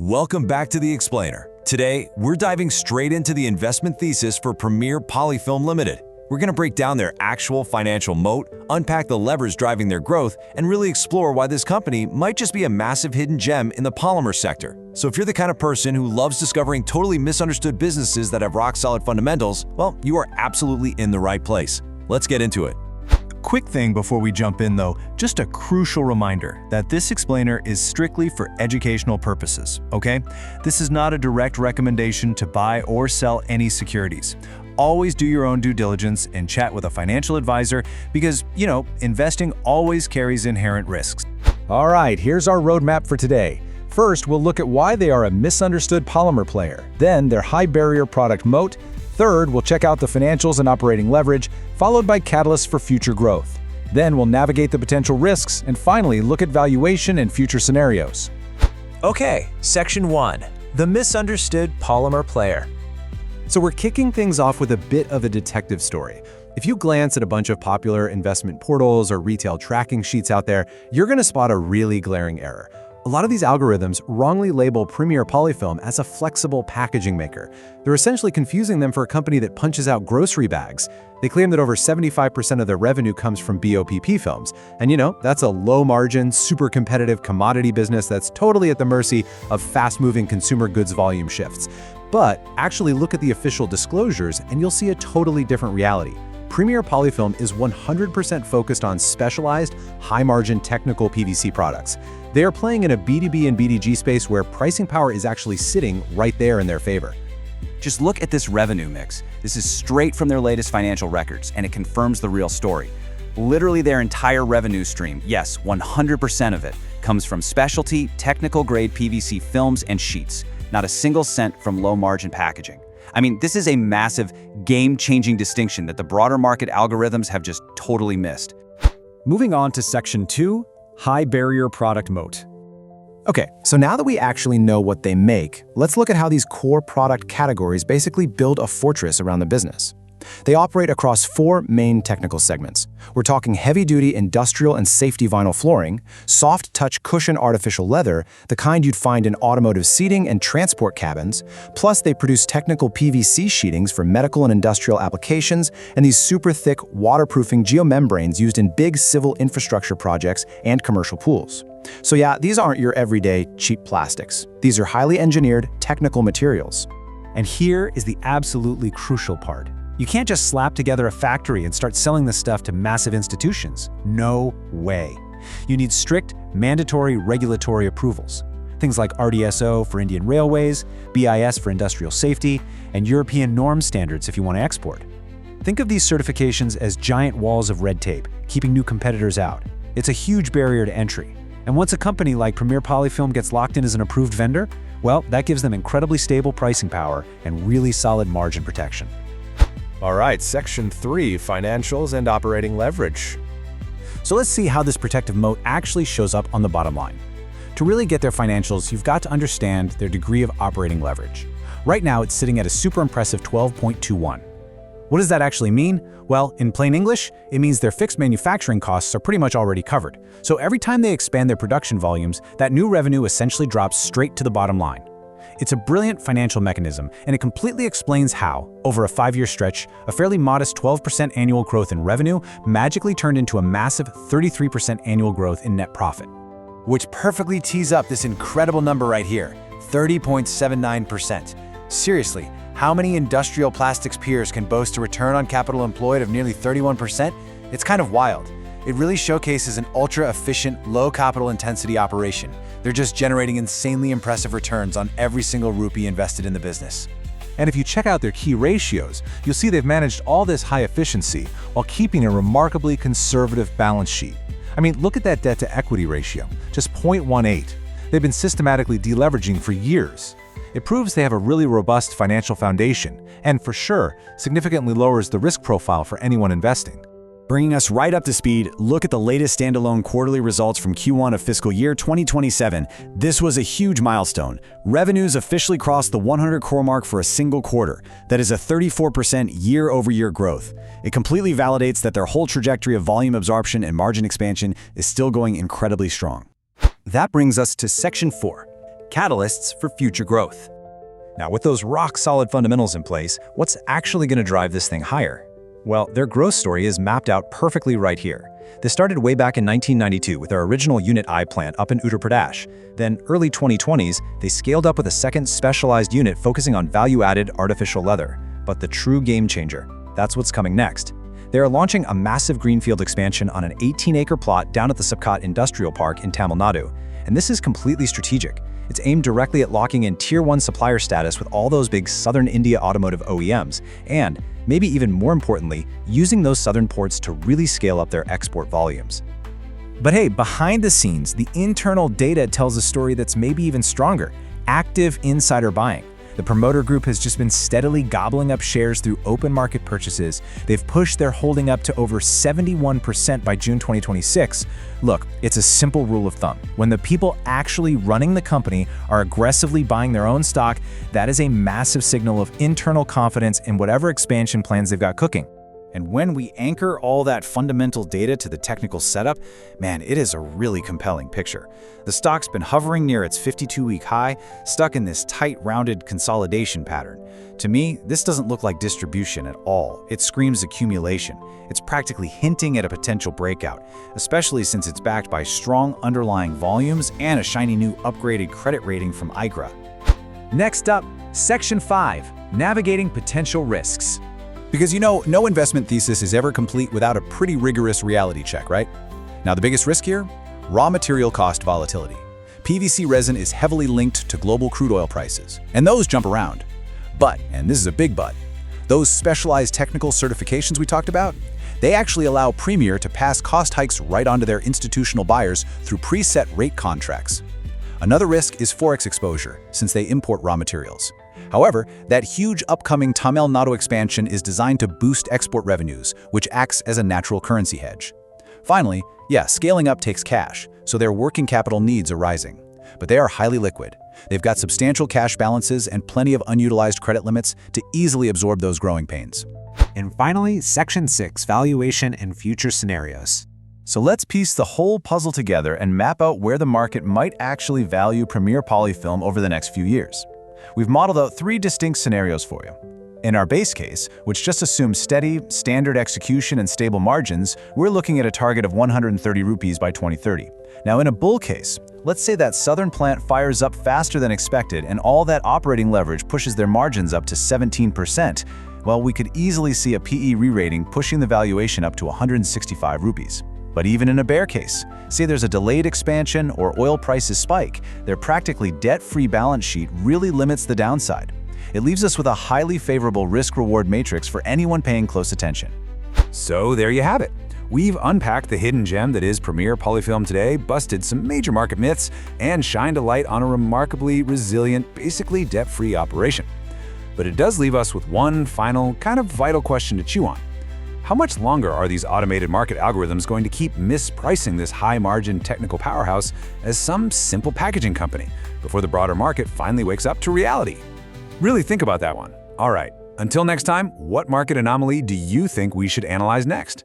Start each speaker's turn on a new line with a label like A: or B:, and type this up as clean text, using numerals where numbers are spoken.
A: Welcome back to The Explainer. Today, we're diving straight into the investment thesis for Premier Polyfilm Ltd. We're going to break down their actual financial moat, unpack the levers driving their growth, and really explore why this company might just be a massive hidden gem in the polymer sector. So if you're the kind of person who loves discovering totally misunderstood businesses that have rock-solid fundamentals, well, you are absolutely in the right place. Let's get into it.
B: Quick thing before we jump in though, just a crucial reminder that this explainer is strictly for educational purposes, okay? This is not a direct recommendation to buy or sell any securities. Always do your own due diligence and chat with a financial advisor because, investing always carries inherent risks.
C: All right, here's our roadmap for today. First, we'll look at why they are a misunderstood polymer player, then their high barrier product moat. Third, we'll check out the financials and operating leverage, followed by catalysts for future growth. Then we'll navigate the potential risks, and finally, look at valuation and future scenarios.
D: Okay, Section 1. The misunderstood polymer player.
C: So we're kicking things off with a bit of a detective story. If you glance at a bunch of popular investment portals or retail tracking sheets out there, you're going to spot a really glaring error. A lot of these algorithms wrongly label Premier Polyfilm as a flexible packaging maker. They're essentially confusing them for a company that punches out grocery bags. They claim that over 75% of their revenue comes from BOPP films. And that's a low-margin, super competitive commodity business that's totally at the mercy of fast-moving consumer goods volume shifts. But actually look at the official disclosures and you'll see a totally different reality. Premier Polyfilm is 100% focused on specialized, high-margin technical PVC products. They are playing in a B2B and BDG space where pricing power is actually sitting right there in their favor.
E: Just look at this revenue mix. This is straight from their latest financial records, and it confirms the real story. Literally their entire revenue stream, yes, 100% of it, comes from specialty, technical-grade PVC films and sheets. Not a single cent from low-margin packaging. I mean, this is a massive, game-changing distinction that the broader market algorithms have just totally missed.
C: Moving on to Section 2, High Barrier Product Moat. Okay, so now that we actually know what they make, let's look at how these core product categories basically build a fortress around the business. They operate across 4 main technical segments. We're talking heavy-duty industrial and safety vinyl flooring, soft-touch cushion artificial leather, the kind you'd find in automotive seating and transport cabins, plus they produce technical PVC sheetings for medical and industrial applications, and these super-thick, waterproofing geomembranes used in big civil infrastructure projects and commercial pools. So yeah, these aren't your everyday, cheap plastics. These are highly engineered, technical materials.
F: And here is the absolutely crucial part. You can't just slap together a factory and start selling this stuff to massive institutions. No way. You need strict, mandatory regulatory approvals. Things like RDSO for Indian Railways, BIS for industrial safety, and European norm standards if you want to export. Think of these certifications as giant walls of red tape, keeping new competitors out. It's a huge barrier to entry. And once a company like Premier Polyfilm gets locked in as an approved vendor, well, that gives them incredibly stable pricing power and really solid margin protection.
G: All right, Section 3, Financials and Operating Leverage.
F: So let's see how this protective moat actually shows up on the bottom line. To really get their financials, you've got to understand their degree of operating leverage. Right now, it's sitting at a super impressive 12.21. What does that actually mean? Well, in plain English, it means their fixed manufacturing costs are pretty much already covered. So every time they expand their production volumes, that new revenue essentially drops straight to the bottom line. It's a brilliant financial mechanism, and it completely explains how, over a 5-year stretch, a fairly modest 12% annual growth in revenue magically turned into a massive 33% annual growth in net profit.
D: Which perfectly tees up this incredible number right here, 30.79%. Seriously, how many industrial plastics peers can boast a return on capital employed of nearly 31%? It's kind of wild. It really showcases an ultra-efficient, low-capital intensity operation. They're just generating insanely impressive returns on every single rupee invested in the business.
B: And if you check out their key ratios, you'll see they've managed all this high efficiency while keeping a remarkably conservative balance sheet. I mean, look at that debt-to-equity ratio, just 0.18. They've been systematically deleveraging for years. It proves they have a really robust financial foundation, and for sure, significantly lowers the risk profile for anyone investing.
H: Bringing us right up to speed, look at the latest standalone quarterly results from Q1 of fiscal year 2027. This was a huge milestone. Revenues officially crossed the 100 crore mark for a single quarter. That is a 34% year-over-year growth. It completely validates that their whole trajectory of volume absorption and margin expansion is still going incredibly strong.
E: That brings us to Section 4,
A: catalysts for future growth.
C: Now, with those rock-solid fundamentals in place, what's actually going to drive this thing higher? Well, their growth story is mapped out perfectly right here. This started way back in 1992 with their original Unit I plant up in Uttar Pradesh. Then, early 2020s, they scaled up with a second specialized unit focusing on value-added artificial leather. But the true game changer, that's what's coming next. They are launching a massive greenfield expansion on an 18-acre plot down at the Subcot Industrial Park in Tamil Nadu. And this is completely strategic. It's aimed directly at locking in Tier 1 supplier status with all those big Southern India automotive OEMs, and, maybe even more importantly, using those southern ports to really scale up their export volumes.
F: But hey, behind the scenes, the internal data tells a story that's maybe even stronger: active insider buying. The promoter group has just been steadily gobbling up shares through open market purchases. They've pushed their holding up to over 71% by June 2026. Look, it's a simple rule of thumb. When the people actually running the company are aggressively buying their own stock, that is a massive signal of internal confidence in whatever expansion plans they've got cooking.
H: And when we anchor all that fundamental data to the technical setup, man, it is a really compelling picture. The stock's been hovering near its 52-week high, stuck in this tight, rounded consolidation pattern. To me, this doesn't look like distribution at all. It screams accumulation. It's practically hinting at a potential breakout, especially since it's backed by strong underlying volumes and a shiny new upgraded credit rating from ICRA.
F: Next up, Section 5, Navigating Potential Risks.
B: Because no investment thesis is ever complete without a pretty rigorous reality check, right? Now, the biggest risk here? Raw material cost volatility. PVC resin is heavily linked to global crude oil prices, and those jump around. But, and this is a big but, those specialized technical certifications we talked about, they actually allow Premier to pass cost hikes right onto their institutional buyers through preset rate contracts. Another risk is forex exposure, since they import raw materials. However, that huge upcoming Tamil Nadu expansion is designed to boost export revenues, which acts as a natural currency hedge. Finally, scaling up takes cash, so their working capital needs are rising. But they are highly liquid. They've got substantial cash balances and plenty of unutilized credit limits to easily absorb those growing pains.
F: And finally, Section 6, Valuation and Future Scenarios.
A: So let's piece the whole puzzle together and map out where the market might actually value Premier Polyfilm over the next few years. We've modeled out 3 distinct scenarios for you. In our base case, which just assumes steady, standard execution and stable margins, we're looking at a target of 130 rupees by 2030. Now, in a bull case, let's say that southern plant fires up faster than expected and all that operating leverage pushes their margins up to 17%. Well, we could easily see a PE re-rating pushing the valuation up to 165 rupees. But even in a bear case, say there's a delayed expansion or oil prices spike, their practically debt-free balance sheet really limits the downside. It leaves us with a highly favorable risk-reward matrix for anyone paying close attention.
I: So there you have it. We've unpacked the hidden gem that is Premier Polyfilm today, busted some major market myths, and shined a light on a remarkably resilient, basically debt-free operation. But it does leave us with one final, kind of vital question to chew on. How much longer are these automated market algorithms going to keep mispricing this high-margin technical powerhouse as some simple packaging company before the broader market finally wakes up to reality? Really think about that one. All right, until next time, what market anomaly do you think we should analyze next?